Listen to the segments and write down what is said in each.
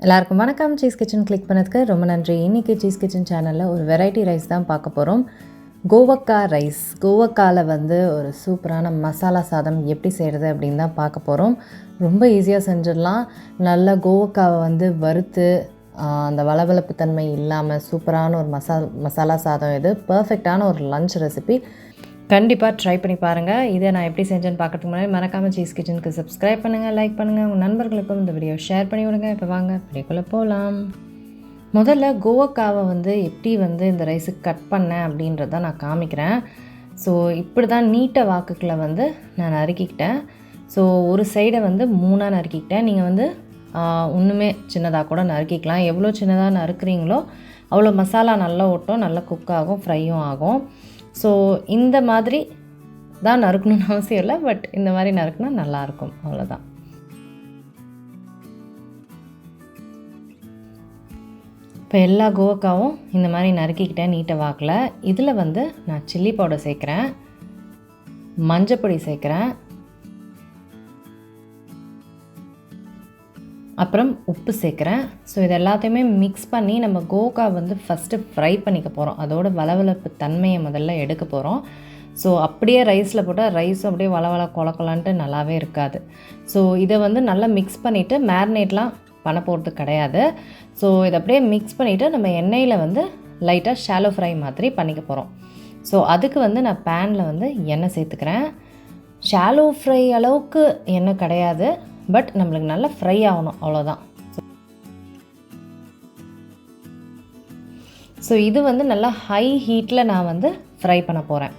எல்லாருக்கும் வணக்கம். Cheese kitchen click பண்ணதுக்கு ரொம்ப நன்றி. இன்றைக்கி சீஸ் கிச்சன் சேனலில் ஒரு வெரைட்டி ரைஸ் தான் பார்க்க போகிறோம். கோவக்கா ரைஸ். கோவக்காவில் ஒரு சூப்பரான மசாலா சாதம் எப்படி செய்கிறது அப்படின்னு தான் பார்க்க போகிறோம். ரொம்ப ஈஸியாக செஞ்சிடலாம். நல்லா கோவக்காவை வறுத்து அந்த வளவளப்பு தன்மை இல்லாமல் சூப்பரான ஒரு மசாலா சாதம். இது பர்ஃபெக்டான ஒரு லஞ்ச் ரெசிபி. கண்டிப்பாக ட்ரை பண்ணி பாருங்கள். இதை நான் எப்படி செஞ்சேன்னு பார்க்கறதுக்கு முன்னாடி மறக்காமல் சீஸ் கிச்சனுக்கு சப்ஸ்கிரைப் பண்ணுங்கள், லைக் பண்ணுங்கள், உங்கள் நண்பர்களுக்கும் இந்த வீடியோ ஷேர் பண்ணி விடுங்க. இப்போ வாங்க வீடியோக்குள்ளே போகலாம். முதல்ல கோவக்காவை எப்படி இந்த ரைஸுக்கு கட் பண்ணேன் அப்படின்றத நான் காமிக்கிறேன். ஸோ இப்படி தான் நீட்ட வாக்குகளை நான் நறுக்கிக்கிட்டேன். ஸோ ஒரு சைடை 3ஆக நறுக்கிக்கிட்டேன். நீங்கள் ஒன்றுமே சின்னதாக கூட நறுக்கிக்கலாம். எவ்வளோ சின்னதாக நறுக்குறீங்களோ அவ்வளோ மசாலா நல்லா ஒட்டும், நல்லா குக் ஆகும், ஃப்ரையும் ஆகும். ஸோ இந்த மாதிரி தான் நறுக்கணும்னு அவசியம் இல்லை, பட் இந்த மாதிரி நறுக்குனா நல்லாயிருக்கும், அவ்வளோதான். இப்போ எல்லா கோவக்காவும் இந்த மாதிரி நறுக்கிக்கிட்டேன் நீட்டை வாக்கில். இதில் நான் சில்லி பவுடர் சேர்க்குறேன், மஞ்சப்பொடி சேர்க்குறேன், அப்புறம் உப்பு சேர்க்குறேன். ஸோ இது எல்லாத்தையுமே மிக்ஸ் பண்ணி நம்ம கோவக்கா ஃபஸ்ட்டு ஃப்ரை பண்ணிக்க போகிறோம். அதோட வளவளப்பு தன்மையை முதல்ல எடுக்க போகிறோம். ஸோ அப்படியே ரைஸில் போட்டால் ரைஸும் அப்படியே வளவள கொலக்கொலான்ட்டு நல்லாவே இருக்காது. ஸோ இதை நல்லா மிக்ஸ் பண்ணிவிட்டு மேரினேட்லாம் பண்ண போகிறது கிடையாது. ஸோ இதை அப்படியே மிக்ஸ் பண்ணிவிட்டு நம்ம எண்ணெயில் லைட்டாக ஷாலோ ஃப்ரை மாதிரி பண்ணிக்க போகிறோம். ஸோ அதுக்கு நான் பேனில் எண்ணெய் சேர்த்துக்கிறேன். ஷாலோ ஃப்ரை அளவுக்கு எண்ணெய் கிடையாது, பட் நம்மளுக்கு நல்லா ஃப்ரை ஆகணும், அவ்வளோதான். ஸோ இது நல்லா ஹை ஹீட்டில் நான் ஃப்ரை பண்ண போகிறேன்.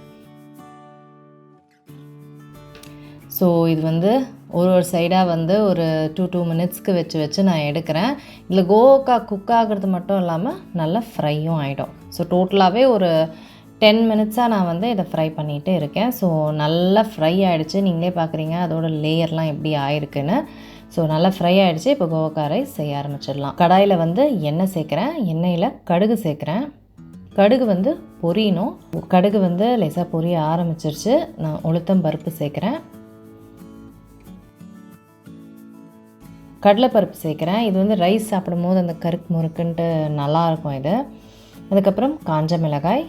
ஸோ இது ஒரு சைடாக ஒரு 2 மினிட்ஸ்க்கு வச்சு நான் எடுக்கிறேன். இதில் கோவக்கா குக் ஆகிறது மட்டும் இல்லாமல் நல்லா ஃப்ரையும் ஆகிடும். ஸோ டோட்டலாகவே ஒரு 10 மினிட்ஸாக நான் இதை ஃப்ரை பண்ணிகிட்டே இருக்கேன். ஸோ நல்லா ஃப்ரை ஆகிடுச்சு. நீங்களே பார்க்குறீங்க அதோட லேயர்லாம் எப்படி ஆயிருக்குன்னு. ஸோ நல்லா ஃப்ரை ஆகிடுச்சு. இப்போ கோவக்கா ரைஸ் செய்ய ஆரம்பிச்சிடலாம். கடாயில் எண்ணெய் சேர்க்குறேன். எண்ணெயில் கடுகு சேர்க்குறேன். கடுகு பொரியணும். கடுகு லேசாக பொரிய ஆரம்பிச்சிருச்சு. நான் உளுத்தம் பருப்பு சேர்க்குறேன், கடலைப்பருப்பு சேர்க்குறேன். இது ரைஸ் சாப்பிடும் போது அந்த கருக்கு முறுக்குன்ட்டு நல்லாயிருக்கும் இது. அதுக்கப்புறம் காஞ்ச மிளகாய்,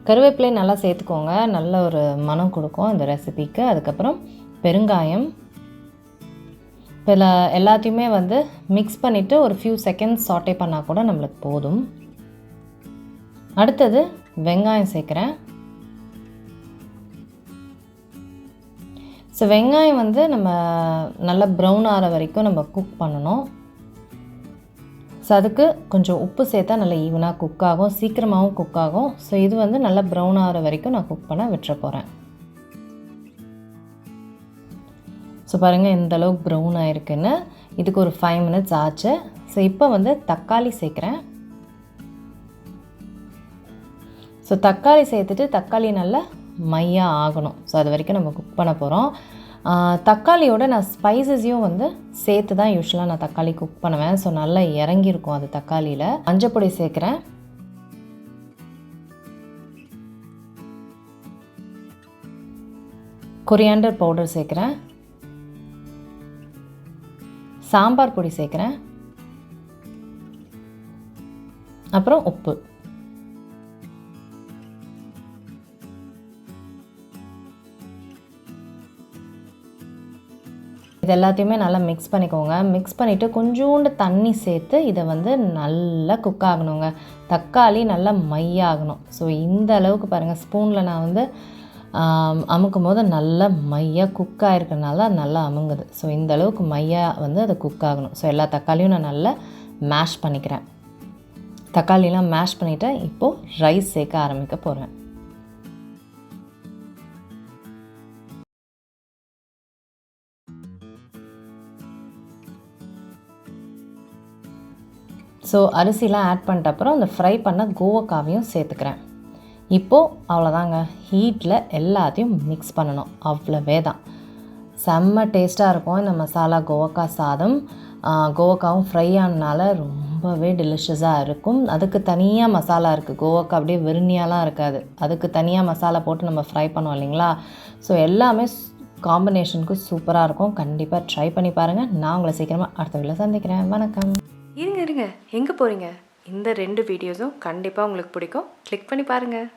கருவேப்பிலை நல்லா சேர்த்துக்கோங்க, நல்ல ஒரு மனம் கொடுக்கும் இந்த ரெசிபிக்கு. அதுக்கப்புறம் பெருங்காயம். இப்போ எல்லாத்தையுமே மிக்ஸ் பண்ணிவிட்டு ஒரு ஃபியூ செகண்ட்ஸ் சாட்டே பண்ணால் கூட நம்மளுக்கு போதும். அடுத்தது வெங்காயம் சேர்க்குறேன். ஸோ வெங்காயம் நம்ம நல்லா ப்ரௌன் ஆகிற வரைக்கும் நம்ம குக் பண்ணணும். ஸோ அதுக்கு கொஞ்சம் உப்பு சேர்த்தா நல்லா ஈவனாக குக் ஆகும், சீக்கிரமாகவும் குக் ஆகும். ஸோ இது நல்லா ப்ரௌன் ஆகிற வரைக்கும் நான் குக் பண்ண விட்டுற போகிறேன். ஸோ பாருங்கள் எந்த அளவுக்கு ப்ரௌன் ஆகிருக்குன்னு. இதுக்கு ஒரு 5 மினிட்ஸ் ஆச்சு. ஸோ இப்போ தக்காளி சேர்க்குறேன். ஸோ தக்காளி சேர்த்துட்டு தக்காளி நல்லா மையாக ஆகணும். ஸோ அது வரைக்கும் நம்ம குக் பண்ண போகிறோம். தக்காளியோட நான் ஸ்பைசஸையும் சேர்த்து தான் யூஸ்வலாக நான் தக்காளி குக் பண்ணுவேன். ஸோ நல்லா இறங்கியிருக்கும் அது தக்காளியில். மஞ்சப்பொடி சேர்க்குறேன், கொரியாண்டர் பவுடர் சேர்க்குறேன், சாம்பார் பொடி சேர்க்குறேன், அப்புறம் உப்பு. இது எல்லாத்தையுமே நல்லா மிக்ஸ் பண்ணிக்கோங்க. மிக்ஸ் பண்ணிவிட்டு கொஞ்சோண்டு தண்ணி சேர்த்து இதை நல்லா குக் ஆகணுங்க. தக்காளி நல்லா மையாகணும். ஸோ இந்த அளவுக்கு பாருங்கள், ஸ்பூனில் நான் அமுக்கும் போது நல்லா மையாக குக் ஆகிருக்கனால நல்லா அமுங்குது. ஸோ இந்த அளவுக்கு மையாக அது குக் ஆகணும். ஸோ எல்லா தக்காளியும் நான் நல்லா மேஷ் பண்ணிக்கிறேன். தக்காளியெலாம் மேஷ் பண்ணிவிட்டு இப்போது ரைஸ் சேர்க்க ஆரம்பிக்க போகிறேன். ஸோ அரிசிலாம் ஆட் பண்ணிட்ட அப்புறம் அந்த ஃப்ரை பண்ண கோவக்காவையும் சேர்த்துக்கிறேன். இப்போது அவ்வளோதாங்க, ஹீட்டில் எல்லாத்தையும் மிக்ஸ் பண்ணணும், அவ்வளவே தான். செம்ம டேஸ்ட்டாக இருக்கும் இந்த மசாலா கோவக்காய் சாதம். கோவக்காவும் ஃப்ரை ஆனதுனால ரொம்ப ரொம்பவே டெலிஷியஸாக இருக்கும். அதுக்கு தனியாக மசாலா இருக்குது. கோவாக்கா அப்படியே வெறுமையாலாம் இருக்காது. அதுக்கு தனியாக மசாலா போட்டு நம்ம ஃப்ரை பண்ணுவோம் இல்லைங்களா? ஸோ எல்லாமே காம்பினேஷனுக்கு சூப்பராக இருக்கும். கண்டிப்பாக ட்ரை பண்ணி பாருங்கள். நான் உங்களை சீக்கிரமாக அடுத்த வீடியோவில் சந்திக்கிறேன். வணக்கம். இருங்க எங்கே போகிறீங்க? இந்த 2 வீடியோஸும் கண்டிப்பாக உங்களுக்கு பிடிக்கும். கிளிக் பண்ணி பாருங்கள்.